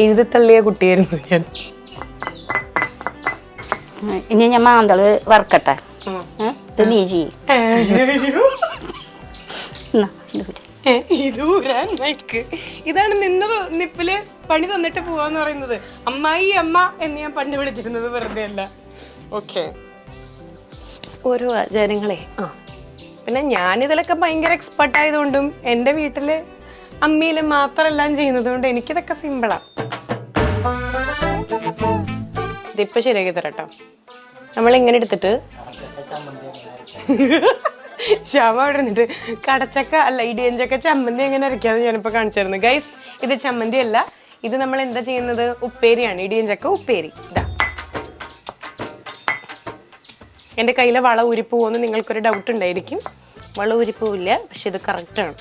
എഴുതിത്തള്ളിയ കുട്ടിയായിരുന്നു ഞാൻ. ഇനി ഞാൻ മാന്തള് വറക്കട്ടെ. ഇത് നീ ചെയ്യ്. ഇത് ഊരാൻ മൈക്ക്. ഇതാണ് നിന്ന് നിപ്പില് പണി തന്നിട്ട് പോവാന്ന് പറയുന്നത്. അമ്മായി അമ്മ എന്ന് ഞാൻ പണ്ട് വിളിച്ചിരുന്നത് വെറുതെ അല്ല. ഓക്കെ, ഓരോ ആചാരങ്ങളെ. പിന്നെ ഞാനിതിലൊക്കെ ഭയങ്കര എക്സ്പെർട്ട് ആയതുകൊണ്ടും എൻ്റെ വീട്ടില് അമ്മിയിൽ മാത്രമെല്ലാം ചെയ്യുന്നത് കൊണ്ട് എനിക്കിതൊക്കെ സിമ്പിളാ. ഇതിപ്പോ ശരിയാക്കി തരാട്ടോ. നമ്മൾ ഇങ്ങനെ എടുത്തിട്ട് ശ്യാമ അവിടെ ഇരുന്നിട്ട് കടച്ചക്ക അല്ല ഇടിയഞ്ചക്ക ചമ്മന്തി എങ്ങനെ അരയ്ക്കാന്ന് ഞാനിപ്പോൾ കാണിച്ചായിരുന്നു. ഗൈസ്, ഇത് ചമ്മന്തി അല്ല, ഇത് നമ്മൾ എന്താ ചെയ്യുന്നത്, ഉപ്പേരിയാണ്. ഇടിയഞ്ചക്ക ഉപ്പേരി. ഇതാ എൻ്റെ കയ്യിലെ വള ഊരിപ്പോകുമെന്ന് നിങ്ങൾക്കൊരു ഡൗട്ട് ഉണ്ടായിരിക്കും. വള ഊരിപ്പോവില്ല, പക്ഷെ ഇത് കറക്റ്റാണ്.